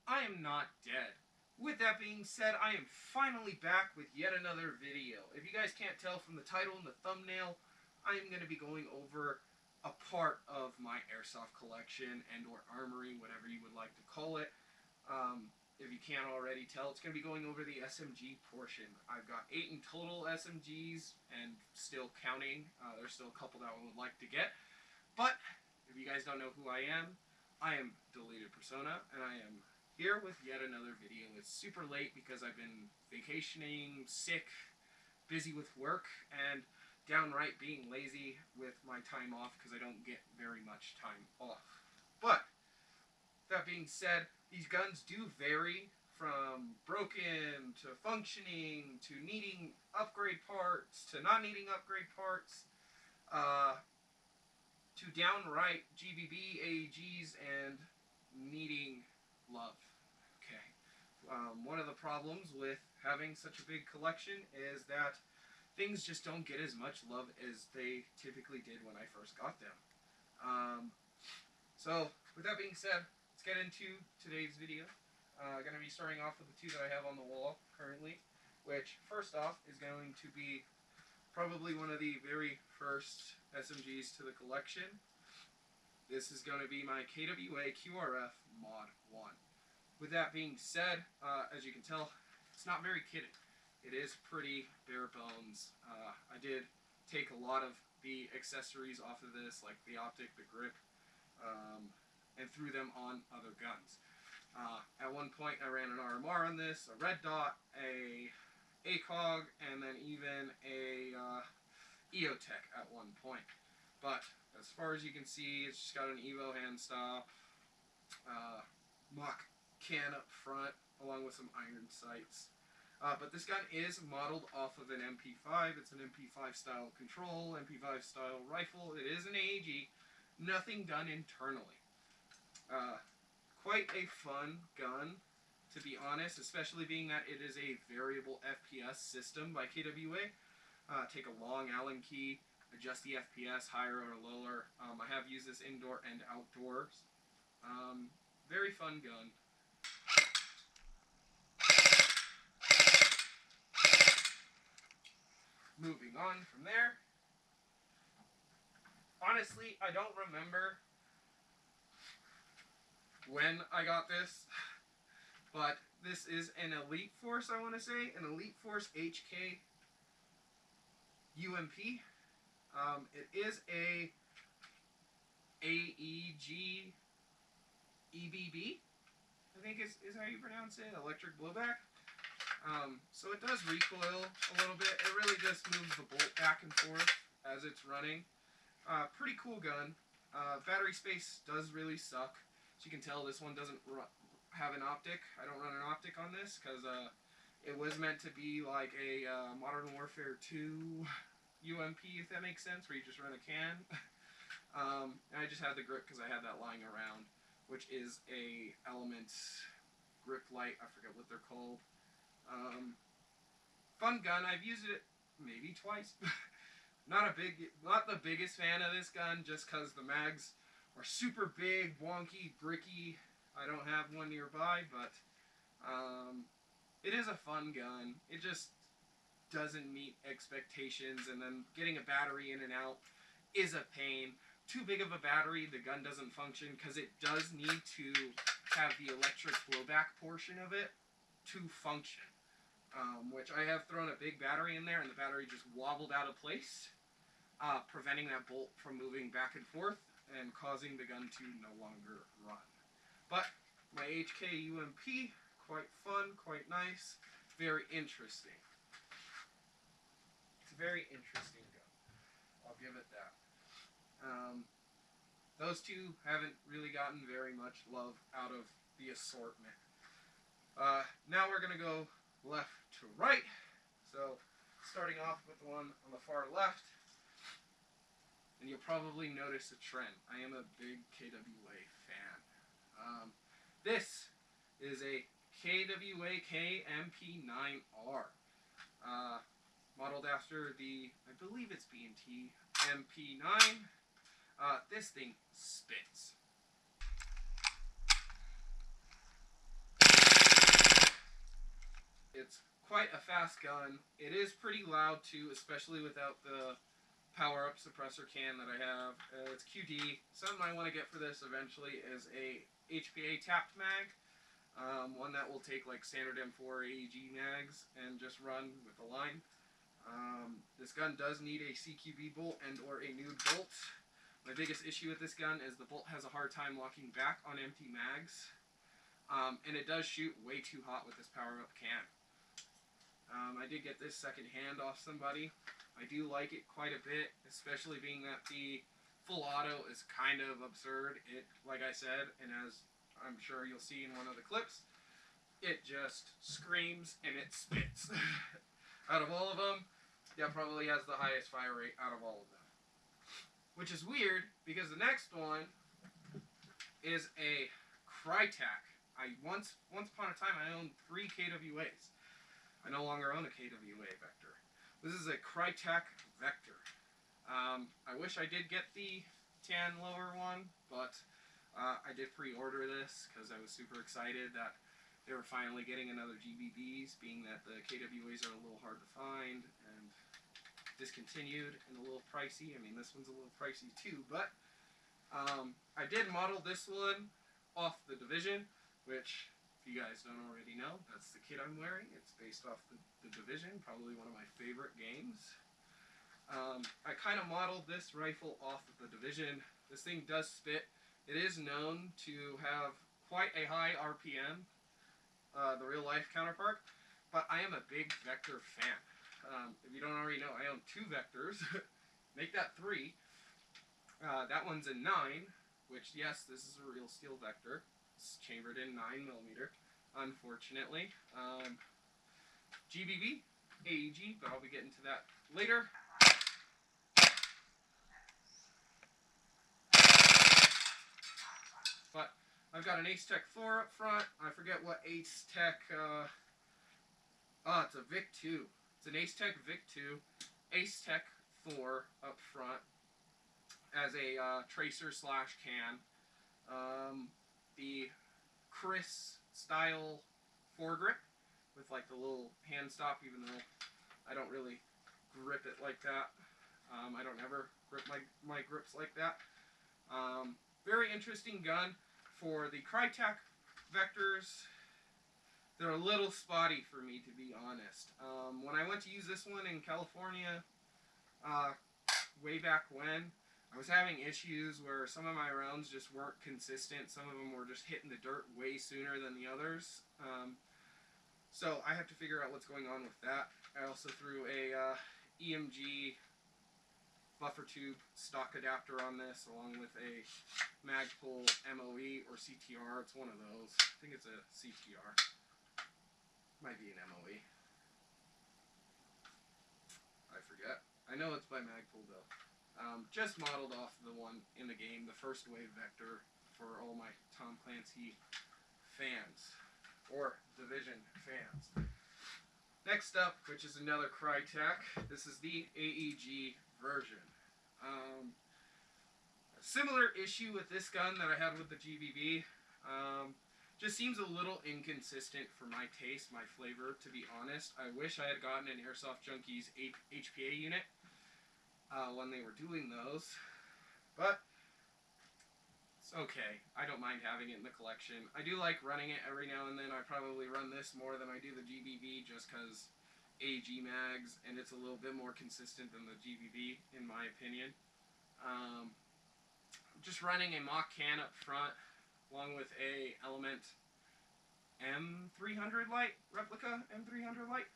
I am not dead. With that being said, I am finally back with yet another video. If you guys can't tell from the title and the thumbnail, I am going to be going over a part of my Airsoft collection and or Armory, whatever you would like to call it. If you can't already tell, it's going to be going over the SMG portion. I've got 8 in total SMGs and still counting. There's still a couple that I would like to get. But if you guys don't know who I am Deleted Persona, and I am here with yet another video. It's super late because I've been vacationing, sick, busy with work, and downright being lazy with my time off because I don't get very much time off. But that being said, these guns do vary from broken to functioning to needing upgrade parts to not needing upgrade parts to downright GBB, AEGs, and needing love. Okay. One of the problems with having such a big collection is that things just don't get as much love as they typically did when I first got them. So, with that being said, let's get into today's video. I'm going to be starting off with the two that I have on the wall currently, which, first off, is going to be probably one of the very first SMGs to the collection. This is going to be my KWA QRF Mod 1. With that being said, as you can tell, it's not very kitted. It is pretty bare bones. I did take a lot of the accessories off of this, like the optic, the grip, and threw them on other guns. At one point, I ran an RMR on this, a red dot, a ACOG, and then even a EOTech at one point. But as far as you can see, it's just got an Evo hand stop, mock can up front, along with some iron sights. But this gun is modeled off of an MP5. It's an MP5 style control, MP5 style rifle. It is an AEG. Nothing done internally. Quite a fun gun, to be honest, especially being that it is a variable FPS system by KWA. Take a long Allen key, adjust the FPS higher or lower. I have used this indoor and outdoors. Very fun gun. Moving on from there. Honestly, I don't remember when I got this, but this is an Elite Force, I want to say. An Elite Force HK UMP. It is a AEG EBB, I think is how you pronounce it, electric blowback. So it does recoil a little bit. It really just moves the bolt back and forth as it's running. Pretty cool gun. Battery space does really suck. As you can tell, this one doesn't have an optic. I don't run an optic on this because it was meant to be like a Modern Warfare 2 UMP, if that makes sense, where you just run a can. And I just had the grip because I had that lying around, which is a Element grip light. I forget what they're called. Fun gun. I've used it maybe twice. Not the biggest fan of this gun, just because the mags are super big, wonky, bricky. I don't have one nearby, but it is a fun gun. It just doesn't meet expectations, and then getting a battery in and out is a pain. Too big of a battery, the gun doesn't function because it does need to have the electric blowback portion of it to function. Which I have thrown a big battery in there, and the battery just wobbled out of place, preventing that bolt from moving back and forth and causing the gun to no longer run. But my HK UMP, quite fun, quite nice, very interesting. It's a very interesting gun. I'll give it that. Those two haven't really gotten very much love out of the assortment. Now we're going to go left to right. So, starting off with the one on the far left, and you'll probably notice a trend. I am a big KWA fan. This is a KWA KMP9R. modeled after the, I believe it's B&T MP9. This thing spits. It's quite a fast gun. It is pretty loud too, especially without the power-up suppressor can that I have. It's QD. Something I want to get for this eventually is a HPA tapped mag. One that will take like standard M4 AEG mags and just run with the line. This gun does need a CQB bolt and or a nude bolt. My biggest issue with this gun is the bolt has a hard time locking back on empty mags. And it does shoot way too hot with this power-up can. I did get this second hand off somebody. I do like it quite a bit, especially being that the full auto is kind of absurd. It, like I said, and as I'm sure you'll see in one of the clips, it just screams and it spits. Out of all of them, that probably has the highest fire rate out of all of them. Which is weird, because the next one is a Krytac. Once upon a time, I owned 3 KWAs. I no longer own a KWA Vector. This is a Krytac Vector. I wish I did get the tan lower one, but I did pre-order this because I was super excited that they were finally getting another GBBs, being that the KWAs are a little hard to find and discontinued and a little pricey. I mean, this one's a little pricey too, but I did model this one off the Division, which, if you guys don't already know, that's the kit I'm wearing. It's based off the Division, probably one of my favorite games. I kind of modeled this rifle off of the Division. This thing does spit. It is known to have quite a high RPM, the real life counterpart, but I am a big Vector fan. If you don't already know, I own 2 Vectors. Make that 3. That one's a 9, which, yes, this is a real steel Vector. It's chambered in 9mm, unfortunately. GBB, AEG, but I'll be getting to that later. But I've got an Ace Tech 4 up front. I forget what Ace Tech, it's a Vic 2. It's an Ace Tech Vic 2, Ace Tech 4 up front as a tracer slash can. The Chris style foregrip with like the little hand stop, even though I don't really grip it like that. I don't ever grip my grips like that. Very interesting gun. For the Krytac Vectors, they're a little spotty for me, to be honest. When I went to use this one in California, way back when, I was having issues where some of my rounds just weren't consistent. Some of them were just hitting the dirt way sooner than the others. So I have to figure out what's going on with that. I also threw a EMG buffer tube stock adapter on this, along with a Magpul MOE or CTR. It's one of those. I think it's a CTR. Might be an MOE. I forget. I know it's by Magpul though. Just modeled off the one in the game, the first wave Vector, for all my Tom Clancy fans, or Division fans. Next up, which is another Krytac, this is the AEG version. A similar issue with this gun that I had with the GBB. Just seems a little inconsistent for my taste, my flavor, to be honest. I wish I had gotten an Airsoft Junkies HPA unit when they were doing those, but it's okay. I don't mind having it in the collection. I do like running it every now and then. I probably run this more than I do the GBB just because AEG mags, and it's a little bit more consistent than the GBB, in my opinion. Just running a mock can up front, along with a Element M300 light, replica M300 light.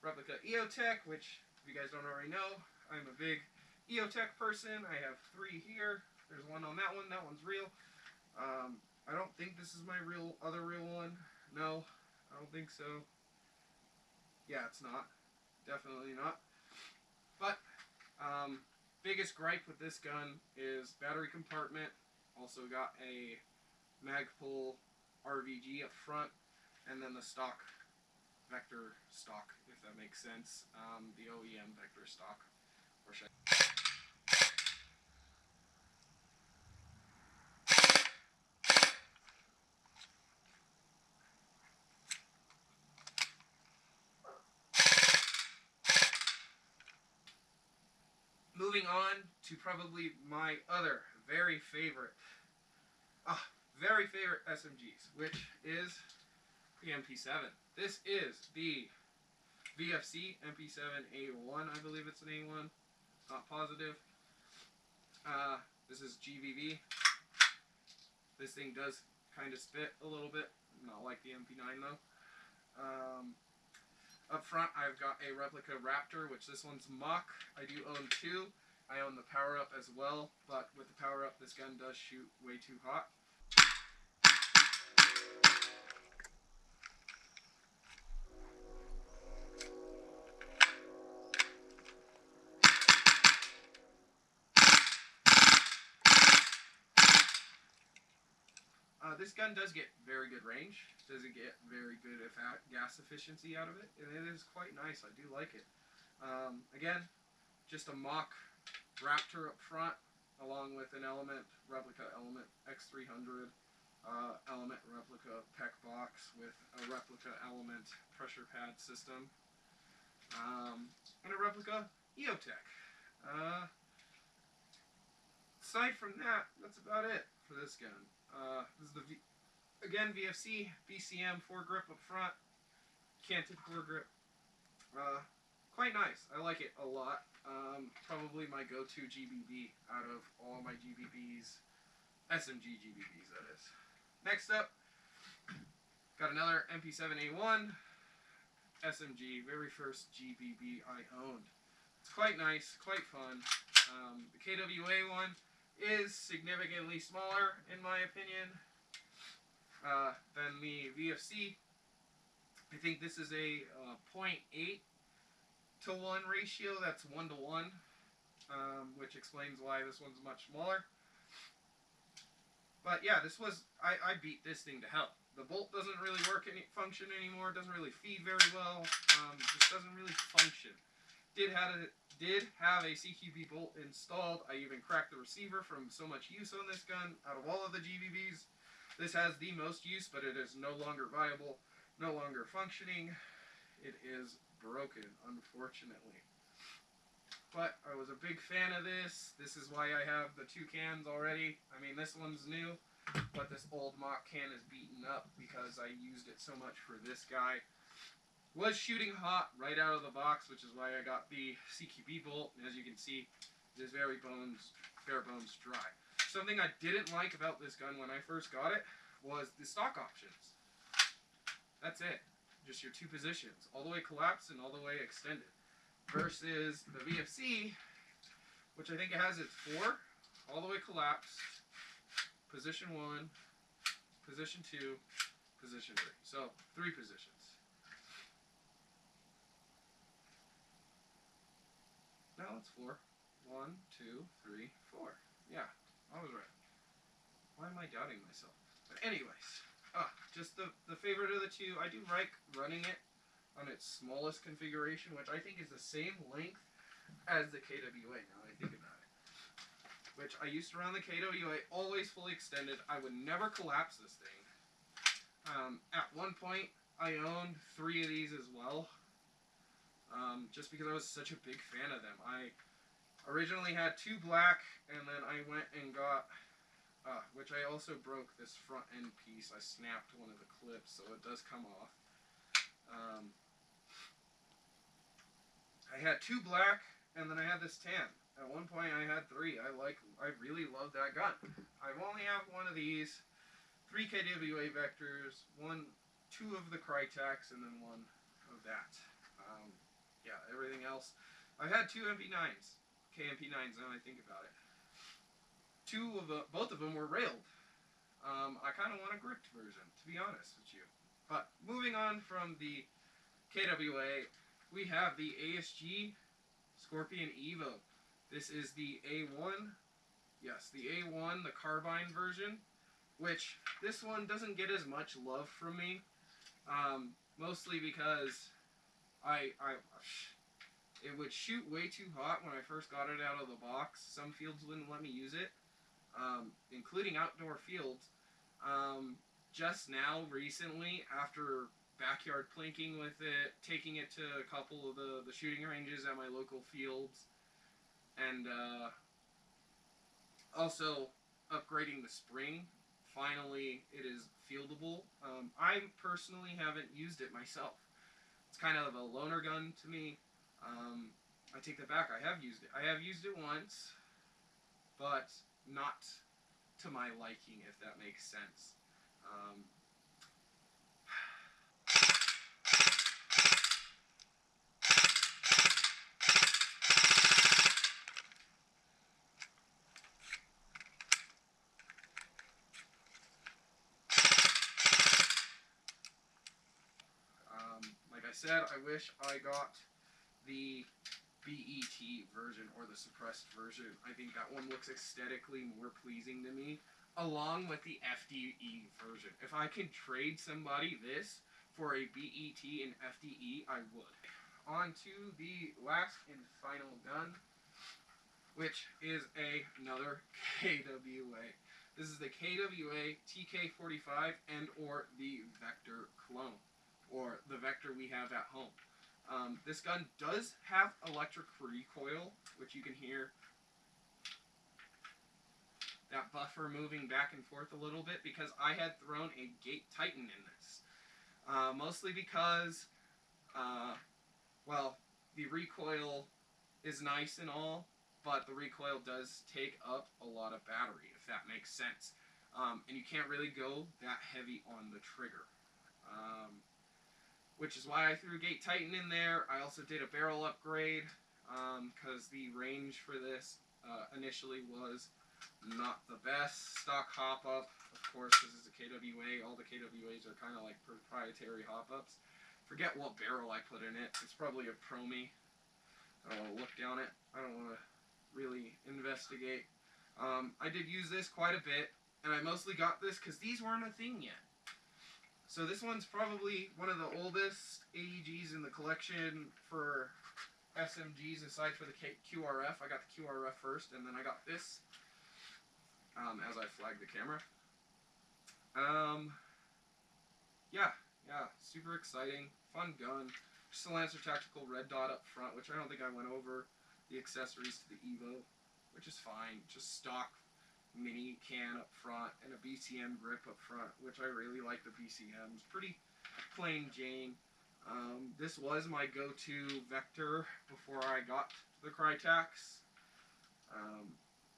Replica EOTech, which, if you guys don't already know, I'm a big EOTech person. I have 3 here. There's one on that one. That one's real. I don't think this is my other real one. No, I don't think so. Yeah, it's not. Definitely not. But, biggest gripe with this gun is battery compartment. Also got a Magpul RVG up front, and then the stock vector stock, if that makes sense. The OEM vector stock. Or should Moving on to probably my other very favorite SMGs, which is the MP7. This is the VFC MP7A1, I believe it's an A1, not positive. This is GVV. This thing does kind of spit a little bit, not like the MP9 though. Up front, I've got a replica Raptor, which this one's mock. I do own two. I own the power-up as well, but with the power-up, this gun does shoot way too hot. This gun does get very good range. Doesn't get very good gas efficiency out of it, and it is quite nice. I do like it. Again, just a mock Raptor up front, along with an replica Element X300, Element replica PEC box with a replica Element pressure pad system, and a replica EOTech. Aside from that, that's about it for this gun. This is the again VFC BCM foregrip up front, canted foregrip. Quite nice. I like it a lot. Probably my go-to GBB out of all my GBBs, SMG GBBs that is. Next up, got another MP7A1 SMG, very first GBB I owned. It's quite nice, quite fun. The KWA one is significantly smaller, in my opinion, than the VFC. I think this is a 0.8 to 1 ratio. That's 1 to 1, which explains why this one's much smaller. But yeah, I beat this thing to hell. The bolt doesn't really function anymore. It doesn't really feed very well. Just doesn't really function. Did have a CQB bolt installed. I even cracked the receiver from so much use on this gun. Out of all of the GBBs, this has the most use, but it is no longer viable, no longer functioning. It is broken, unfortunately. But I was a big fan of this. This is why I have the two cans already. I mean, this one's new, but this old mock can is beaten up because I used it so much for this guy. Was shooting hot right out of the box, which is why I got the CQB bolt. And as you can see, it is bare bones dry. Something I didn't like about this gun when I first got it was the stock options. That's it. Just your two positions, all the way collapsed and all the way extended. Versus the VFC, which I think it has its 4, all the way collapsed, position 1, position 2, position 3. So 3 positions. No, it's 4. 1, 2, 3, 4. Yeah, I was right. Why am I doubting myself? But anyways, just the favorite of the two. I do like running it on its smallest configuration, which I think is the same length as the KWA, now that I think about it. Which I used to run the KWA, always fully extended. I would never collapse this thing. At one point, I owned 3 of these as well. Just because I was such a big fan of them. I originally had 2 black, and then I went and got, which I also broke this front end piece. I snapped one of the clips, so it does come off. I had 2 black, and then I had this tan. At one point, I had 3. I really love that gun. I only have 1 of these, 3 KWA vectors, 2 of the Krytacs, and then 1 of that. Yeah, everything else. I had 2 MP9s, KMP9s. Now I think about it. Both of them were railed. I kind of want a gripped version, to be honest with you. But moving on from the KWA, we have the ASG Scorpion Evo. This is the A1. Yes, the A1, the carbine version, which this one doesn't get as much love from me. mostly because it would shoot way too hot when I first got it out of the box. Some fields wouldn't let me use it, including outdoor fields. Just now, recently, after backyard plinking with it, taking it to a couple of the shooting ranges at my local fields, and also upgrading the spring, finally it is fieldable. I personally haven't used it myself. It's kind of a loner gun to me. I take that back. I have used it. I have used it once, but not to my liking, if that makes sense. Like I said, I wish I got the BET version or the suppressed version. I think that one looks aesthetically more pleasing to me, along with the FDE version. If I can trade somebody this for a BET and FDE, I would. On to the last and final gun, which is another KWA. This is the KWA TK45 and or the Vector clone, or the Vector we have at home. This gun does have electric recoil, which you can hear that buffer moving back and forth a little bit because I had thrown a Gate Titan in this. Mostly because, well, the recoil is nice and all, but the recoil does take up a lot of battery, if that makes sense. And you can't really go that heavy on the trigger. Which is why I threw Gate Titan in there. I also did a barrel upgrade, because the range for this initially was not the best. Stock hop-up, of course, this is a KWA. All the KWAs are kind of like proprietary hop-ups. Forget what barrel I put in it. It's probably a Promi. I don't want to look down it. I don't want to really investigate. I did use this quite a bit, and I mostly got this because these weren't a thing yet. So this one's probably one of the oldest AEGs in the collection for SMGs, aside for the QRF. I got the QRF first, and then I got this, as I flagged the camera. Yeah, super exciting, fun gun. Just a Lancer Tactical red dot up front, which I don't think I went over. The accessories to the Evo, which is fine. Just stock mini can up front and a BCM grip up front, which I really like the BCMs. Pretty plain Jane. This was my go-to Vector before I got the Krytacs.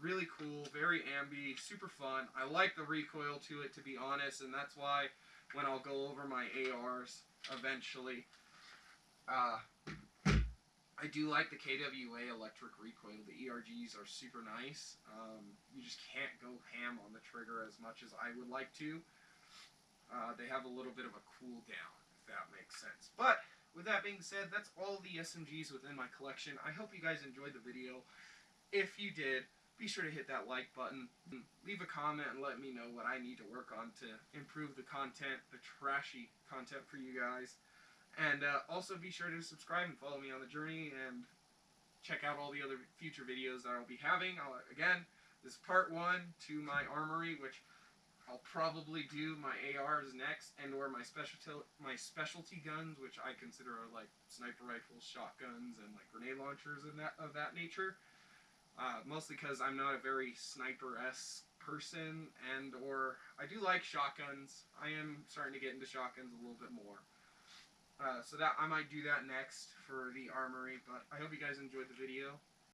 Really cool, very ambi, super fun. I like the recoil to it, to be honest, and that's why when I'll go over my ARs eventually, I do like the KWA electric recoil. The ERGs are super nice. You just can't go ham on the trigger as much as I would like to. They have a little bit of a cool down, if that makes sense. But with that being said, that's all the SMGs within my collection. I hope you guys enjoyed the video. If you did, be sure to hit that like button. Leave a comment and let me know what I need to work on to improve the content, the trashy content for you guys. And also be sure to subscribe and follow me on the journey and check out all the other future videos that I'll be having. Again, this is part 1 to my Armory, which I'll probably do my ARs next, and or my specialty guns, which I consider are like sniper rifles, shotguns, and like grenade launchers and of that nature. Mostly because I'm not a very sniper-esque person, and or I do like shotguns. I am starting to get into shotguns a little bit more. So that I might do that next for the Armory, but I hope you guys enjoyed the video.